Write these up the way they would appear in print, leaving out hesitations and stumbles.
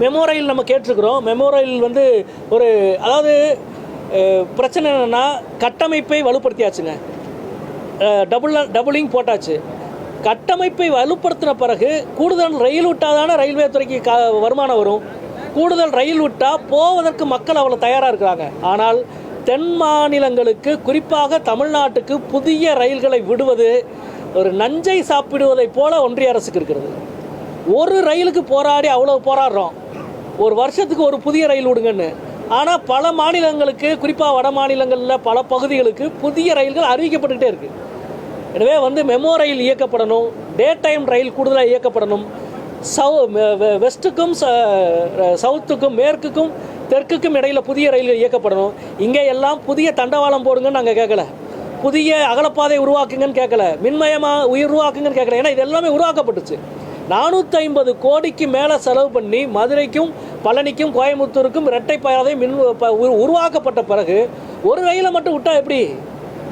Memo ரயில் நம்ம கேட்டிருக்கிறோம். Memo ரயில் வந்து ஒரு அதாவது பிரச்சனை என்னென்னா கட்டமைப்பை வலுப்படுத்தியாச்சுங்க, டபுளிங் போட்டாச்சு. கட்டமைப்பை வலுப்படுத்தின பிறகு கூடுதல் ரயில் விட்டாதான ரயில்வே துறைக்கு வருமானம் வரும். கூடுதல் ரயில் விட்டால் போவதற்கு மக்கள் அவ்வளோ தயாராக இருக்கிறாங்க. ஆனால் தென் மாநிலங்களுக்கு குறிப்பாக தமிழ்நாட்டுக்கு புதிய ரயில்களை விடுவது ஒரு நஞ்சை சாப்பிடுவதைப் போல ஒன்றிய அரசுக்கு இருக்கிறது. ஒரு ரயிலுக்கு போராடி அவ்வளோ போராடுறோம், ஒரு வருஷத்துக்கு ஒரு புதிய ரயில் விடுங்கன்னு. ஆனால் பல மாநிலங்களுக்கு குறிப்பாக வட மாநிலங்களில் பல பகுதிகளுக்கு புதிய ரயில்கள் அறிவிக்கப்பட்டுக்கிட்டே இருக்குது. எனவே வந்து மெமோ ரயில் இயக்கப்படணும், டே டைம் ரயில் கூடுதலாக இயக்கப்படணும். வெஸ்ட்டுக்கும் சவுத்துக்கும் மேற்குக்கும் தெற்குக்கும் இடையில் புதிய ரயில்கள் இயக்கப்படணும். இங்கே எல்லாம் புதிய தண்டவாளம் போடுங்கன்னு நாங்கள் கேட்கல, புதிய அகலப்பாதை உருவாக்குங்கன்னு கேட்கல, மின்மயமாக உருவாக்குங்கன்னு கேட்கல. ஏன்னா இது எல்லாமே உருவாக்கப்பட்டுச்சு. 450 கோடிக்கு மேலே செலவு பண்ணி மதுரைக்கும் பழனிக்கும் கோயம்புத்தூருக்கும் இரட்டை பாதை உருவாக்கப்பட்ட பிறகு ஒரு ரயிலை மட்டும் விட்டால் எப்படி?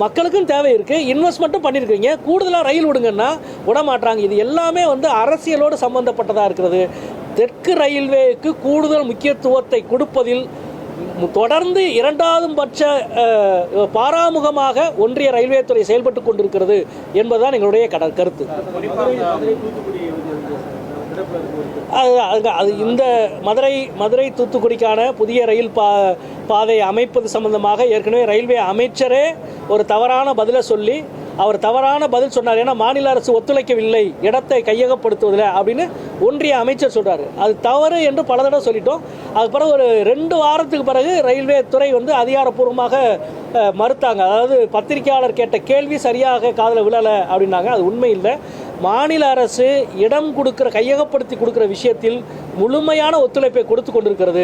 மக்களுக்கும் தேவை இருக்குது, இன்வெஸ்ட்மெண்ட்டும் பண்ணியிருக்கீங்க, கூடுதலாக ரயில் விடுங்கன்னா விட மாட்டாங்க. இது எல்லாமே வந்து அரசியலோடு சம்பந்தப்பட்டதாக இருக்கிறது. தெற்கு ரயில்வேக்கு கூடுதல் முக்கியத்துவத்தை கொடுப்பதில் தொடர்ந்து இரண்டாவது பட்ச பாராமுகமாக ஒன்றிய ரயில்வே துறை செயல்பட்டு கொண்டிருக்கிறது என்பதுதான் எங்களுடைய கருத்து. அது இந்த மதுரை தூத்துக்குடிக்கான புதிய ரயில் பாதை அமைப்பது சம்பந்தமாக ஏற்கனவே ரயில்வே அமைச்சரே ஒரு தவறான பதிலை சொல்லி அவர் தவறான பதில் சொன்னார். ஏன்னா மாநில அரசு ஒத்துழைக்கவில்லை இடத்தை கையகப்படுத்துவதில் அப்படின்னு ஒன்றிய அமைச்சர் சொல்கிறார். அது தவறு என்று பல தடவை சொல்லிட்டோம். அதுக்கு பிறகு ஒரு 2 வாரத்துக்கு பிறகு ரயில்வே துறை வந்து அதிகாரப்பூர்வமாக மறுத்தாங்க. அதாவது பத்திரிகையாளர் கேட்ட கேள்வி சரியாக காதில் விழலை அப்படின்னாங்க. அது உண்மை இல்லை. மாநில அரசு இடம் கொடுக்குற கையகப்படுத்தி கொடுக்குற விஷயத்தில் முழுமையான ஒத்துழைப்பை கொடுத்து கொண்டிருக்கிறது.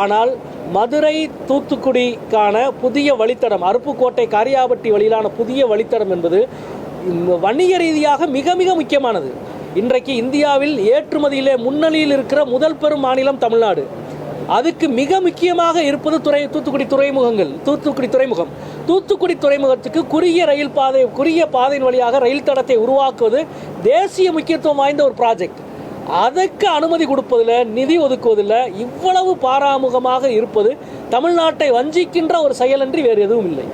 ஆனால் மதுரை தூத்துக்குடிக்கான புதிய வழித்தடம், அருப்புக்கோட்டை காரியாபட்டி வழியிலான புதிய வழித்தடம் என்பது வணிக ரீதியாக மிக மிக முக்கியமானது. இன்றைக்கு இந்தியாவில் ஏற்றுமதியிலே முன்னணியில் இருக்கிற முதல் பெரும் மாநிலம் தமிழ்நாடு. அதுக்கு மிக முக்கியமாக இருப்பது தூத்துக்குடி துறைமுகம். தூத்துக்குடி துறைமுகத்துக்கு குறுகிய பாதையின் வழியாக ரயில் தடத்தை உருவாக்குவது தேசிய முக்கியத்துவம் வாய்ந்த ஒரு ப்ராஜெக்ட். அதற்கு அனுமதி கொடுப்பதில், நிதி ஒதுக்குவதில் இவ்வளவு பாராமுகமாக இருப்பது தமிழ்நாட்டை வஞ்சிக்கின்ற ஒரு செயலன்றி வேறு எதுவும் இல்லை.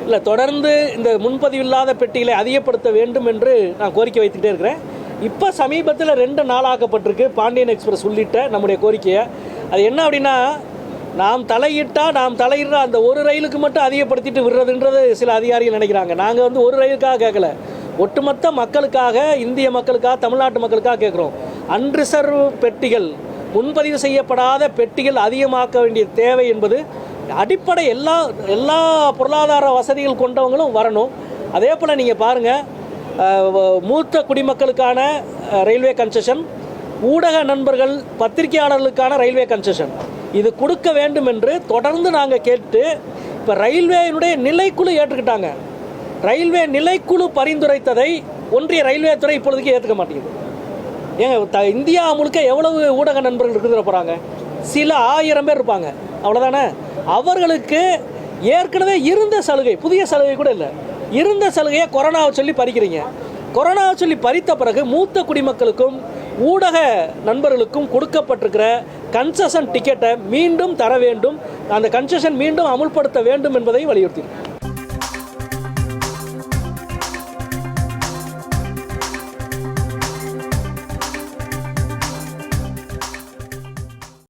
இல்லை, தொடர்ந்து இந்த முன்பதிவில்லாத பெட்டிகளை அதிகப்படுத்த வேண்டும் என்று நான் கோரிக்கை வைத்துக்கிட்டே இருக்கிறேன். இப்போ சமீபத்தில் 2 நாளாக்கப்பட்டிருக்கு பாண்டியன் எக்ஸ்பிரஸ் உள்ளிட்ட நம்முடைய கோரிக்கையை. அது என்ன அப்படின்னா, நாம் தலையிடுற அந்த ஒரு ரயிலுக்கு மட்டும் அதிகப்படுத்திட்டு விடுறதுன்றது சில அதிகாரிகள் நினைக்கிறாங்க. நாங்கள் வந்து ஒரு ரயிலுக்காக கேட்கல, ஒட்டுமொத்த மக்களுக்காக, இந்திய மக்களுக்காக, தமிழ்நாட்டு மக்களுக்காக கேட்குறோம். அன்ரிசர்வ் பெட்டிகள், முன்பதிவு செய்யப்படாத பெட்டிகள் அதிகமாக்க வேண்டிய தேவை என்பது அடிப்படை. எல்லா பொருளாதார வசதிகள் கொண்டவங்களும் வரணும். அதே போல் நீங்கள் பாருங்கள், மூத்த குடிமக்களுக்கான ரயில்வே கன்செஷன், ஊடக நண்பர்கள் பத்திரிகையாளர்களுக்கான ரயில்வே கன்செஷன் இது கொடுக்க வேண்டும் என்று தொடர்ந்து நாங்கள் கேட்டு இப்போ ரயில்வேயினுடைய நிலைக்குழு ஏற்றுக்கிட்டாங்க. ரயில்வே நிலைக்குழு பரிந்துரைத்ததை ஒன்றிய ரயில்வே துறை இப்பொழுதுக்கு ஏற்றுக்க மாட்டேங்குது. ஏங்க, இந்தியா முழுக்க எவ்வளவு ஊடக நண்பர்கள் இருக்குது போகிறாங்க? சில 1000 பேர் இருப்பாங்க, அவ்வளோதானே. அவர்களுக்கு ஏற்கனவே இருந்த சலுகை, புதிய சலுகை கூட இல்லை, இருந்த சலுகையை கொரோனாவை சொல்லி பறிக்கிறீங்க. கொரோனாவை சொல்லி பறித்த பிறகு மூத்த குடிமக்களுக்கும் ஊடக நண்பர்களுக்கும் கொடுக்கப்பட்டிருக்கிற கன்செஷன் டிக்கெட்டை மீண்டும் தர வேண்டும், அந்த கன்செஷன் மீண்டும் அமுல்படுத்த வேண்டும் என்பதை வலியுறுத்தி